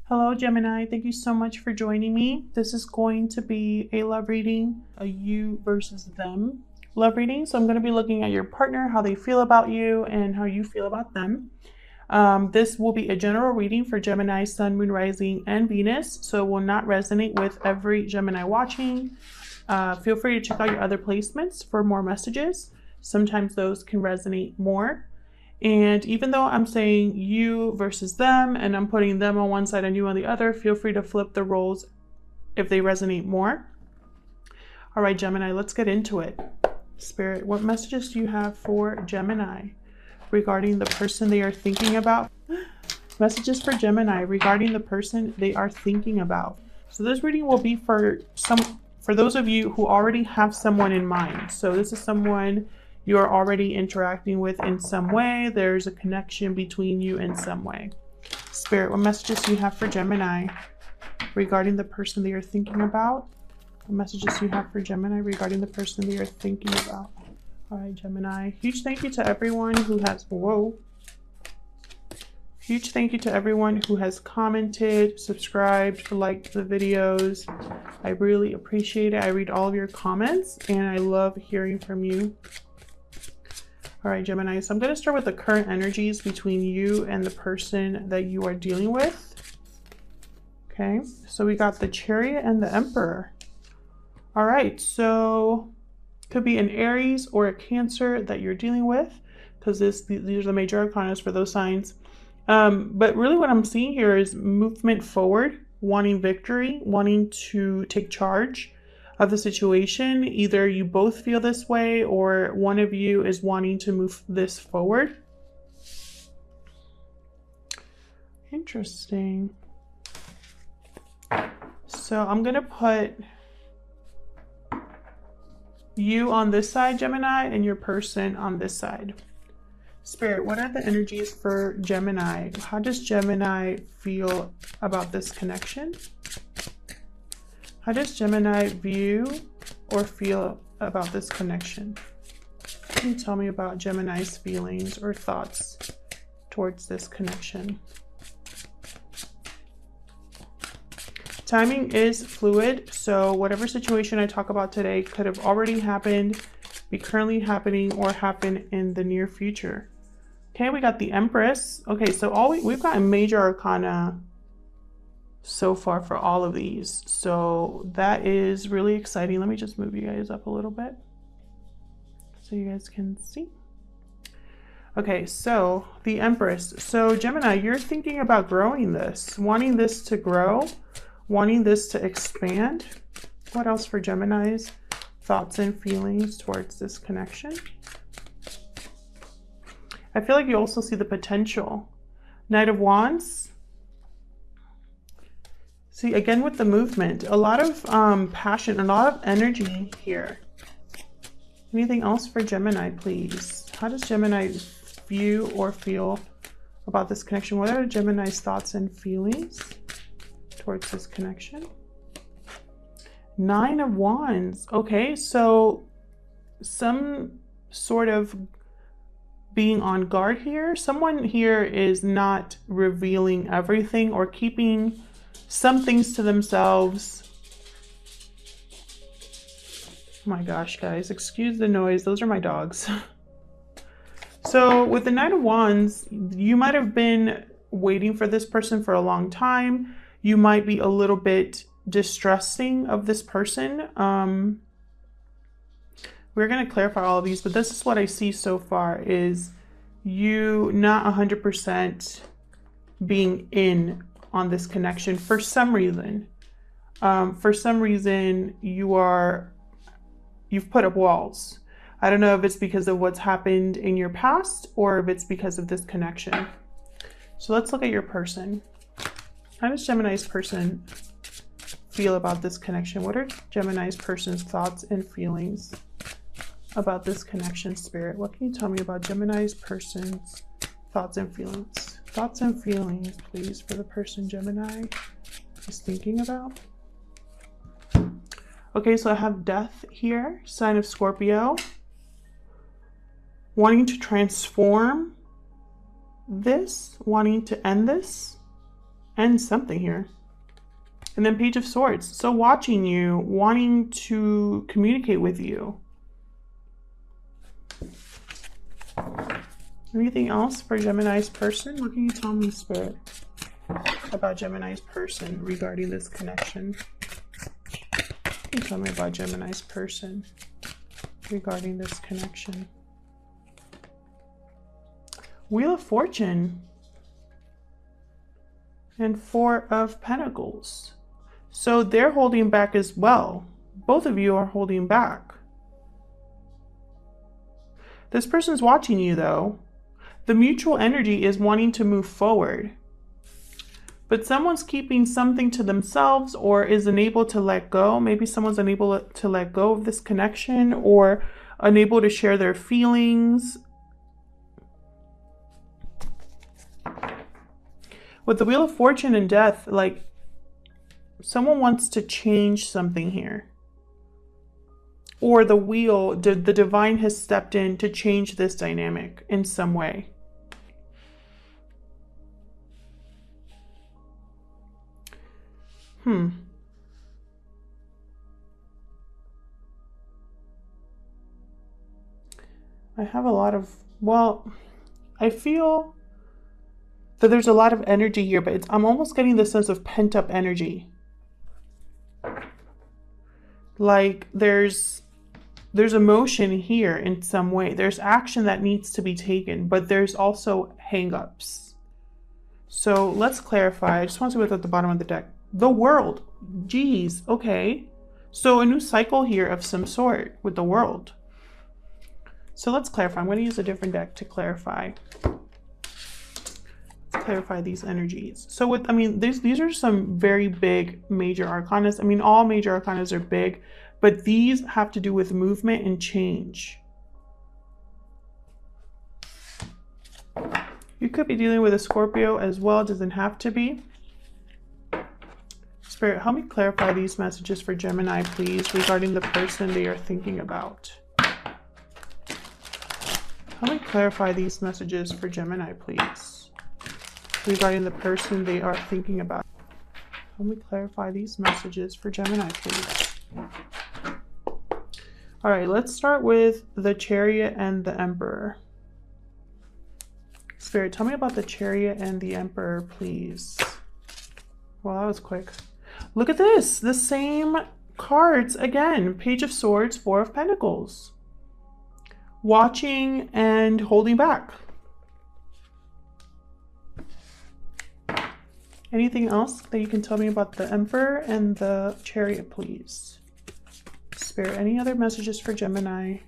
Hello, Gemini. Thank you so much for joining me. This is going to be a love reading, a you versus them love reading. So I'm going to be looking at your partner, how they feel about you, and how you feel about them. This will be a general reading for Gemini, Sun, Moon, Rising, and Venus. So it will not resonate with every Gemini watching. Feel free to check out your other placements for more messages. Sometimes those can resonate more. And even though I'm saying you versus them and I'm putting them on one side and you on the other, feel free to flip the roles if they resonate more. All right, Gemini, let's get into it. Spirit, what messages do you have for Gemini regarding the person they are thinking about? Messages for Gemini regarding the person they are thinking about. So this reading will be for those of you who already have someone in mind. So this is someone you are already interacting with in some way. There's a connection between you in some way. Spirit, what messages do you have for Gemini regarding the person they are thinking about? What messages do you have for Gemini regarding the person they are thinking about? All right, Gemini. Huge thank you to everyone who has, Huge thank you to everyone who has commented, subscribed, liked the videos. I really appreciate it. I read all of your comments and I love hearing from you. All right, Gemini, so I'm going to start with the current energies between you and the person that you are dealing with. Okay, so we got the Chariot and the Emperor. All right, so could be an Aries or a Cancer that you're dealing with, because these are the major arcanas for those signs. But really what I'm seeing here is movement forward, wanting victory, wanting to take charge of the situation. Either you both feel this way or one of you is wanting to move this forward. Interesting. So I'm going to put you on this side, Gemini, and your person on this side. Spirit, what are the energies for Gemini? How does Gemini feel about this connection? How does Gemini view or feel about this connection? Can you tell me about Gemini's feelings or thoughts towards this connection? Timing is fluid, so whatever situation I talk about today could have already happened, be currently happening, or happen in the near future. Okay, we got the Empress. Okay, so we've got a major arcana so far for all of these, so that is really exciting. Let me just move you guys up a little bit so you guys can see. Okay, so the Empress. So Gemini, you're thinking about growing this, wanting this to grow, wanting this to expand. What else for Gemini's thoughts and feelings towards this connection? I feel like you also see the potential. Knight of Wands. See, again with the movement, a lot of passion, a lot of energy here. Anything else for Gemini, please? How does Gemini view or feel about this connection? What are Gemini's thoughts and feelings towards this connection? Nine of Wands. Okay, so some sort of being on guard here. Someone here is not revealing everything or keeping some things to themselves. Oh my gosh, guys, excuse the noise. Those are my dogs. So with the Knight of Wands, you might have been waiting for this person for a long time. You might be a little bit distrusting of this person. We're going to clarify all of these, but this is what I see so far is you not 100% being in on this connection for some reason. For some reason, you've put up walls. I don't know if it's because of what's happened in your past or if it's because of this connection. So let's look at your person. How does Gemini's person feel about this connection? What are Gemini's person's thoughts and feelings about this connection, Spirit? What can you tell me about Gemini's person's thoughts and feelings? Thoughts and feelings, please, for the person Gemini is thinking about. Okay, so I have Death here, sign of Scorpio. Wanting to transform this, wanting to end this. end something here. And then Page of Swords. So watching you, wanting to communicate with you. Anything else for Gemini's person? What can you tell me, Spirit, about Gemini's person regarding this connection? What can you tell me about Gemini's person regarding this connection? Wheel of Fortune and Four of Pentacles. So they're holding back as well. Both of you are holding back. This person's watching you though. The mutual energy is wanting to move forward. But someone's keeping something to themselves or is unable to let go. Maybe someone's unable to let go of this connection or unable to share their feelings. With the Wheel of Fortune and Death, like someone wants to change something here. Or the wheel, the divine has stepped in to change this dynamic in some way. I have a lot of, well, I feel that there's a lot of energy here, but I'm almost getting the sense of pent-up energy. Like there's emotion here in some way. There's action that needs to be taken, but there's also hang-ups. So let's clarify. I just want to see what's at the bottom of the deck. The World. Geez, okay. So a new cycle here of some sort with the World. So let's clarify. I'm going to use a different deck to clarify. Clarify these energies. So with, I mean, these are some very big major arcanas. I mean, all major arcanas are big, but these have to do with movement and change. You could be dealing with a Scorpio as well. It doesn't have to be. Spirit, help me clarify these messages for Gemini, please, regarding the person they are thinking about. Help me clarify these messages for Gemini, please, regarding the person they are thinking about. Help me clarify these messages for Gemini, please. All right, let's start with the Chariot and the Emperor. Spirit, tell me about the Chariot and the Emperor, please. Well, that was quick. Look at this, the same cards again. Page of Swords, Four of Pentacles. Watching and holding back. Anything else that you can tell me about the Emperor and the Chariot, please? Spirit, any other messages for Gemini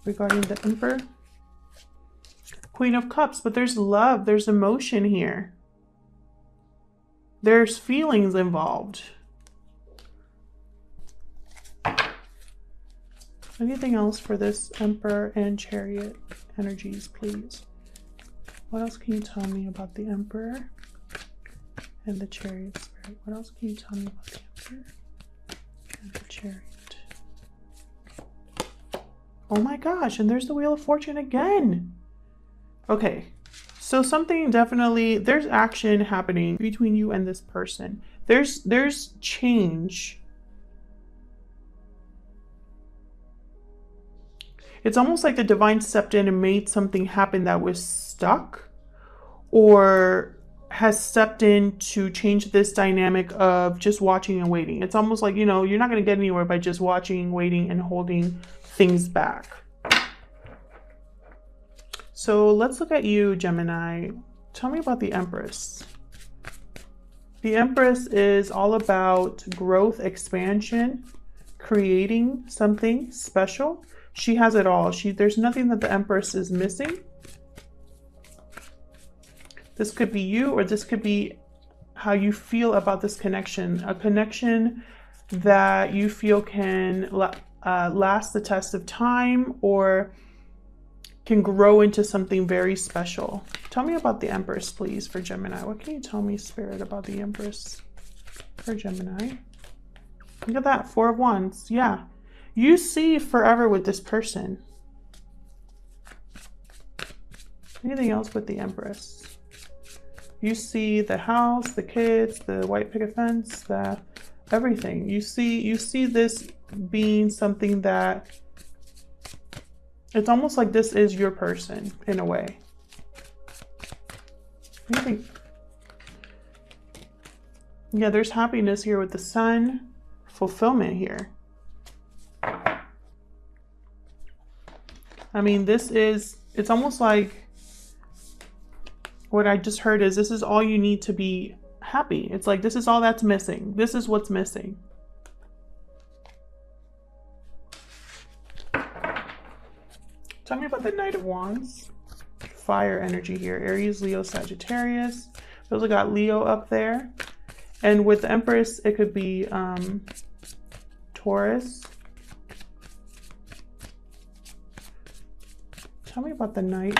regarding the Emperor? Queen of Cups, but there's love, there's emotion here. There's feelings involved. Anything else for this Emperor and Chariot energies, please? What else can you tell me about the Emperor and the Chariot, Spirit? What else can you tell me about the Emperor and the Chariot? Oh my gosh, and there's the Wheel of Fortune again. Okay. So something definitely, there's action happening between you and this person. There's change. It's almost like the divine stepped in and made something happen that was stuck, or has stepped in to change this dynamic of just watching and waiting. It's almost like, you know, you're not going to get anywhere by just watching, waiting, and holding things back. So let's look at you, Gemini. Tell me about the Empress. The Empress is all about growth, expansion, creating something special. She has it all. There's nothing that the Empress is missing. This could be you, or this could be how you feel about this connection. A connection that you feel can last the test of time, or can grow into something very special. Tell me about the Empress, please, for Gemini. What can you tell me, Spirit, about the Empress for Gemini? Look at that, Four of Wands. Yeah. You see forever with this person. Anything else with the Empress? You see the house, the kids, the white picket fence, the everything. You see this being something that it's almost like this is your person in a way. What do you think? Yeah, there's happiness here with the sun, fulfillment here. I mean, it's almost like what I just heard is this is all you need to be happy. It's like, this is all that's missing. This is what's missing. Tell me about the Knight of Wands. Fire energy here. Aries, Leo, Sagittarius. We also got Leo up there. And with the Empress, it could be Taurus. Tell me about the Knight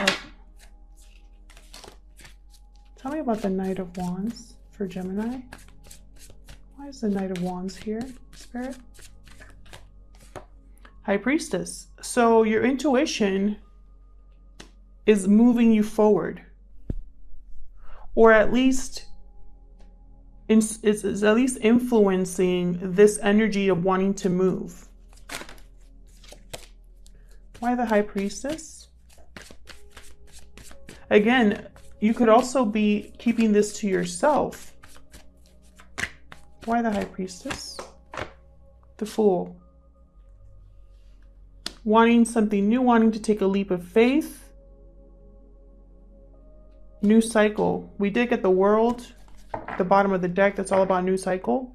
of Wands for Gemini. Why is the Knight of Wands here, Spirit? High Priestess. So your intuition is moving you forward, or at least is at least influencing this energy of wanting to move. Why the High Priestess? Again, you could also be keeping this to yourself. Why the High Priestess? The Fool. Wanting something new, wanting to take a leap of faith. New cycle. We did get the World, the bottom of the deck. That's all about new cycle.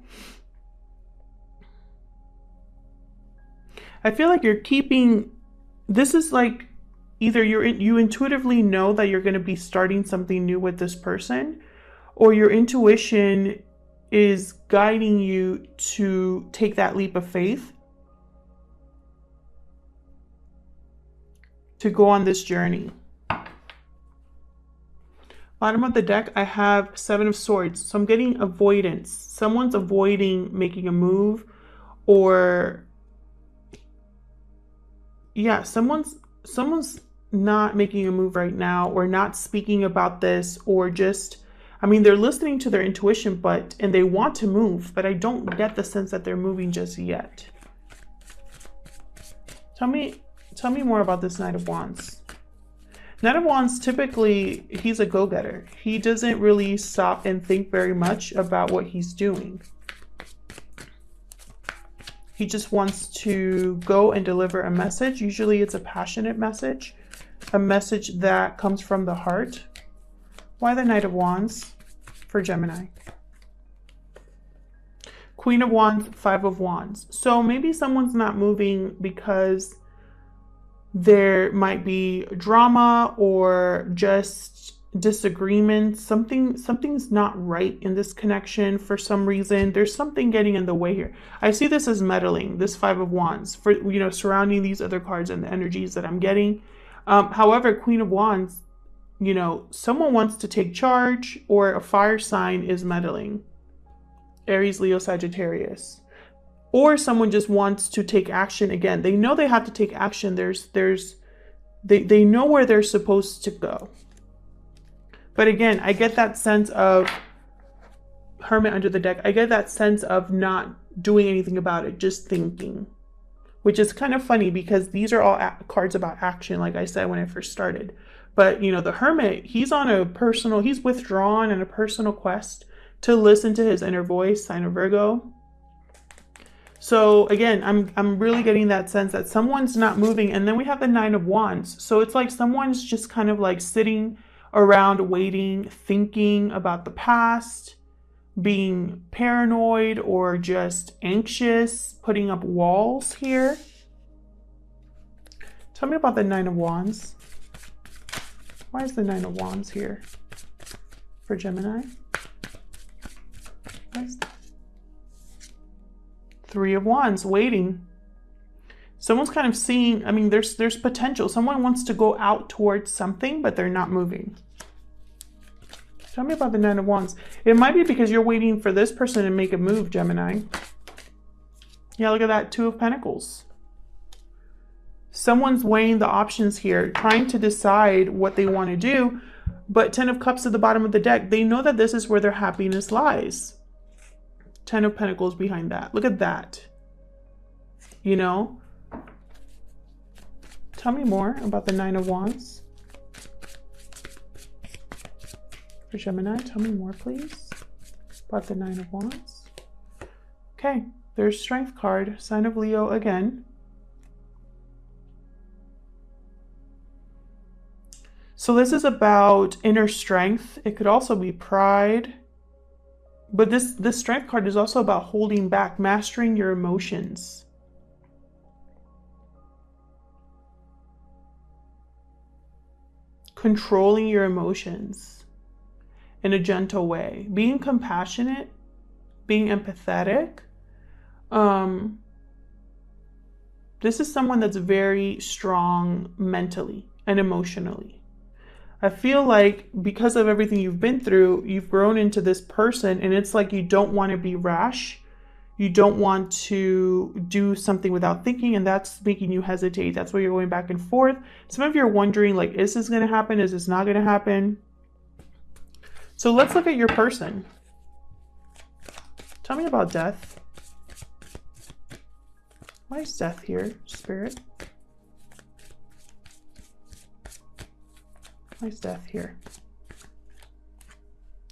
I feel like you're keeping, this is like either you intuitively know that you're going to be starting something new with this person, or your intuition is guiding you to take that leap of faith, to go on this journey. Bottom of the deck, I have Seven of Swords. So I'm getting avoidance. Someone's avoiding making a move, or yeah, someone's not making a move right now, or not speaking about this, or just, I mean, they're listening to their intuition, and they want to move, but I don't get the sense that they're moving just yet. Tell me more about this Knight of Wands. Knight of Wands, typically, he's a go-getter. He doesn't really stop and think very much about what he's doing. He just wants to go and deliver a message. Usually it's a passionate message, a message that comes from the heart. Why the Knight of Wands for Gemini? Queen of Wands, Five of Wands. So maybe someone's not moving because there might be drama or just disagreement. Something's not right in this connection for some reason. There's something getting in the way here. I see this as meddling, this Five of Wands, for, you know, surrounding these other cards and the energies that I'm getting. However, Queen of Wands, you know, someone wants to take charge, or a fire sign is meddling. Aries, Leo, Sagittarius. Or someone just wants to take action again. They know they have to take action. They know where they're supposed to go. But again, I get that sense of Hermit under the deck. I get that sense of not doing anything about it, just thinking. Which is kind of funny because these are all cards about action, like I said when I first started. But, you know, the Hermit, he's withdrawn in a personal quest to listen to his inner voice, sign of Virgo. So again, I'm really getting that sense that someone's not moving. And then we have the Nine of Wands. So it's like someone's just kind of like sitting around waiting, thinking about the past, being paranoid or just anxious, putting up walls here. Tell me about the Nine of Wands. Why is the Nine of Wands here for Gemini? Three of Wands, waiting. Someone's kind of seeing, I mean, there's potential. Someone wants to go out towards something, but they're not moving. Tell me about the Nine of Wands. It might be because you're waiting for this person to make a move, Gemini. Yeah, look at that, Two of Pentacles. Someone's weighing the options here, trying to decide what they want to do. But 10 of Cups at the bottom of the deck, they know that this is where their happiness lies. 10 of Pentacles behind that. Look at that. You know? Tell me more about the 9 of Wands. For Gemini, tell me more, please, about the 9 of Wands. Okay, there's Strength card, sign of Leo again. So this is about inner strength. It could also be pride. But this Strength card is also about holding back, mastering your emotions. Controlling your emotions in a gentle way. Being compassionate, being empathetic. This is someone that's very strong mentally and emotionally. I feel like because of everything you've been through, you've grown into this person, and it's like you don't want to be rash. You don't want to do something without thinking, and that's making you hesitate. That's why you're going back and forth. Some of you are wondering, like, is this going to happen? Is this not going to happen? So let's look at your person. Tell me about death. Why is death here, Spirit? Why is death here?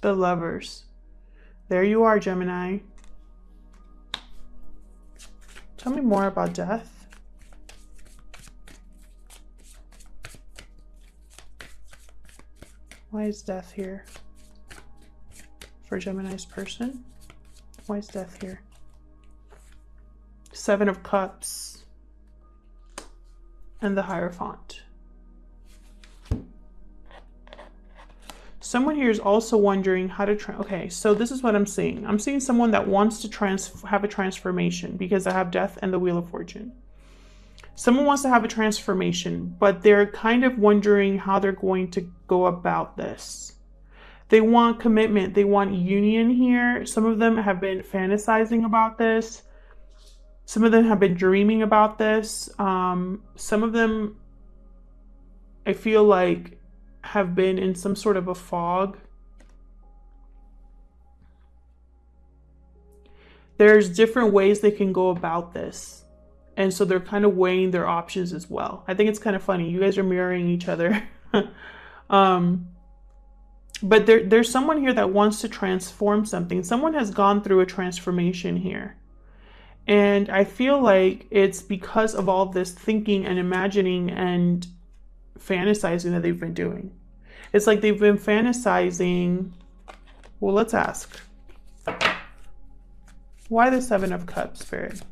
The Lovers. There you are, Gemini. Tell me more about death. Why is death here? For Gemini's person. Why is death here? 7 of Cups. And the Hierophant. Someone here is also wondering how to okay, so this is what I'm seeing. I'm seeing someone that wants to have a transformation, because I have Death and the Wheel of Fortune. Someone wants to have a transformation, but they're kind of wondering how they're going to go about this. They want commitment. They want union here. Some of them have been fantasizing about this. Some of them have been dreaming about this. Some of them, I feel like, have been in some sort of a fog. There's different ways they can go about this. And so they're kind of weighing their options as well. I think it's kind of funny. You guys are mirroring each other. But there's someone here that wants to transform something. Someone has gone through a transformation here. And I feel like it's because of all this thinking and imagining and fantasizing that they've been doing. It's like they've been fantasizing. Well, let's ask. Why the 7 of Cups, Spirit?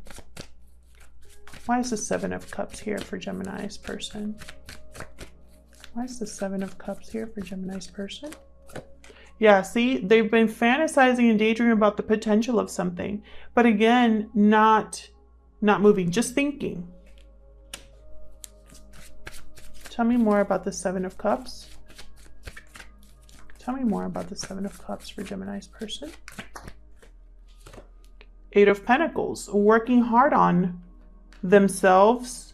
Why is the 7 of Cups here for Gemini's person? Why is the 7 of Cups here for Gemini's person? Yeah, see, they've been fantasizing and daydreaming about the potential of something. But again, not moving, just thinking. Tell me more about the 7 of Cups. Tell me more about the 7 of Cups for Gemini's person. 8 of Pentacles, working hard on themselves.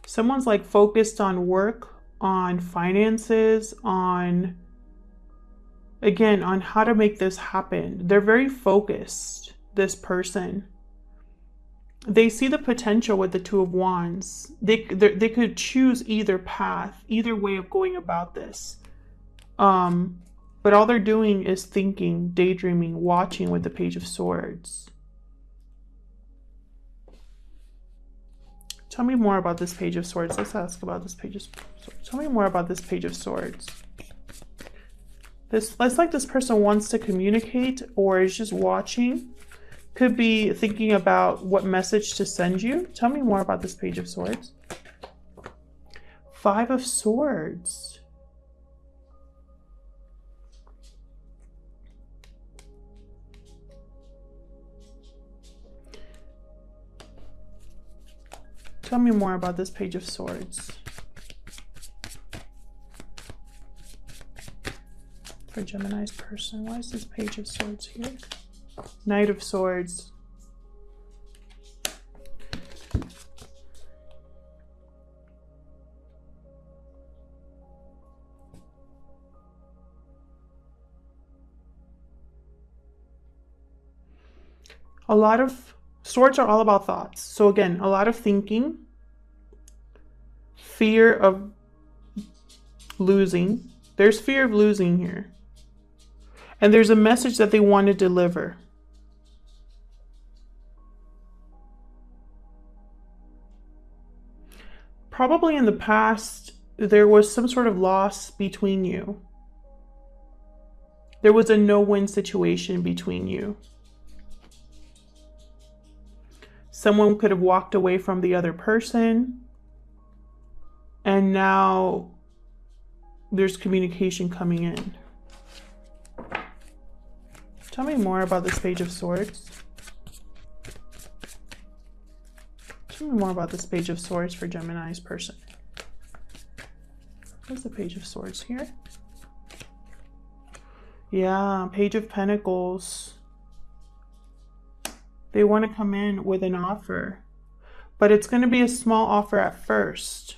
Someone's like focused on work, on finances, on, again, on how to make this happen. They're very focused, this person. They see the potential with the 2 of Wands. They could choose either path, either way of going about this. But all they're doing is thinking, daydreaming, watching with the Page of Swords. Tell me more about this Page of Swords. Let's ask about this Page of Swords. Tell me more about this Page of Swords. It's like this person wants to communicate or is just watching. Could be thinking about what message to send you. Tell me more about this Page of Swords. 5 of Swords. Tell me more about this Page of Swords. for Gemini's person. Why is this Page of Swords here? Knight of Swords. A lot of swords are all about thoughts. So again, a lot of thinking, fear of losing. There's fear of losing here. And there's a message that they want to deliver. Probably in the past, there was some sort of loss between you. There was a no-win situation between you. Someone could have walked away from the other person, and now there's communication coming in. Tell me more about this Page of Swords. Tell me more about this Page of Swords for Gemini's person. What's the Page of Swords here? Yeah, Page of Pentacles. They want to come in with an offer, but it's going to be a small offer at first.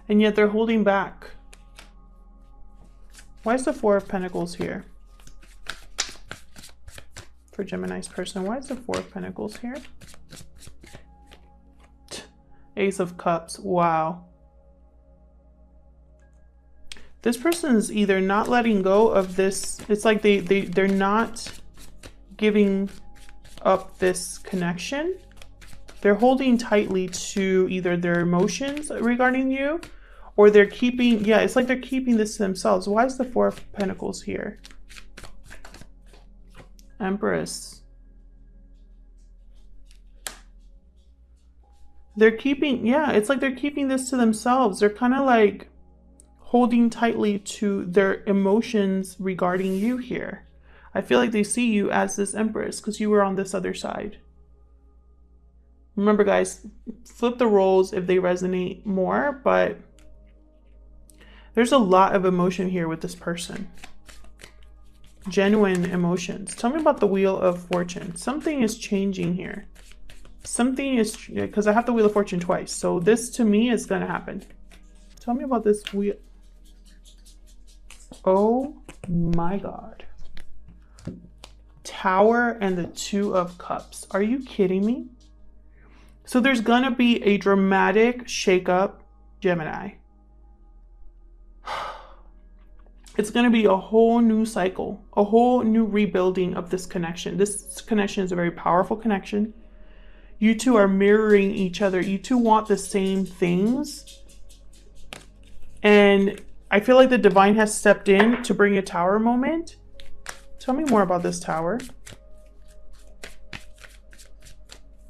And yet they're holding back. Why is the Four of Pentacles here? For Gemini's person, why is the Four of Pentacles here? Ace of Cups, wow. This person is either not letting go of this. It's like they're not giving up this connection. They're holding tightly to either their emotions regarding you, or they're keeping, yeah, it's like they're keeping this to themselves. Why is the Four of Pentacles here? Empress. They're keeping, yeah, it's like they're keeping this to themselves. They're kind of like holding tightly to their emotions regarding you here. I feel like they see you as this Empress because you were on this other side. Remember, guys, flip the roles if they resonate more, but there's a lot of emotion here with this person. Genuine emotions. Tell me about the Wheel of Fortune. Something is changing here. Something is, because I have the Wheel of Fortune twice. So this to me is going to happen. Tell me about this wheel. Oh my God. Tower and the Two of Cups. Are you kidding me? So there's going to be a dramatic shakeup, Gemini. It's going to be a whole new cycle, a whole new rebuilding of this connection. This connection is a very powerful connection. You two are mirroring each other. You two want the same things. And I feel like the divine has stepped in to bring a tower moment. Tell me more about this tower.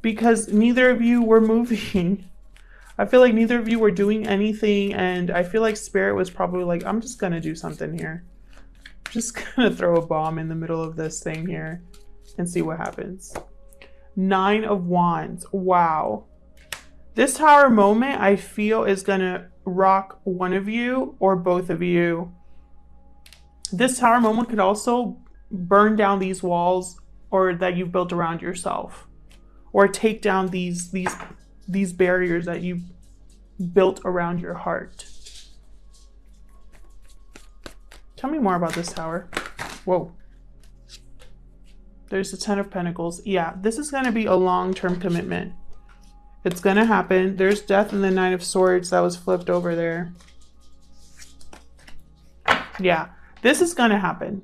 Because neither of you were moving. I feel like neither of you were doing anything, and I feel like Spirit was probably like, I'm just gonna do something here. I'm just gonna throw a bomb in the middle of this thing here and see what happens. Nine of Wands. Wow. This tower moment, I feel, is gonna rock one of you or both of you. This tower moment could also burn down these walls or that you've built around yourself, or take down these barriers that you've built around your heart. Tell me more about this tower. Whoa. There's the Ten of Pentacles. Yeah, this is going to be a long-term commitment. It's going to happen. There's Death and the Nine of Swords that was flipped over there. Yeah, this is going to happen.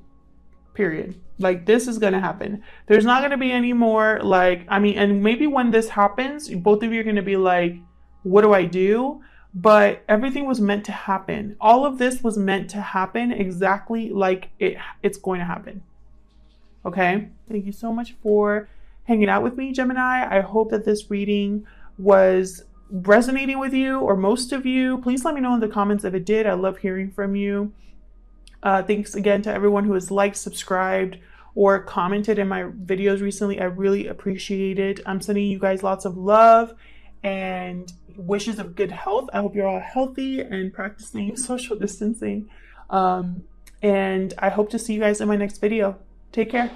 Period. Like, this is going to happen. There's not going to be any more, like, I mean, and maybe when this happens, both of you are going to be like, what do I do? But everything was meant to happen. All of this was meant to happen exactly like it's going to happen. Okay? Thank you so much for hanging out with me, Gemini. I hope that this reading was resonating with you or most of you. Please let me know in the comments if it did. I love hearing from you. Thanks again to everyone who has liked, subscribed, or commented in my videos recently. I really appreciate it. I'm sending you guys lots of love, and wishes of good health. I hope you're all healthy and practicing social distancing. And I hope to see you guys in my next video. Take care.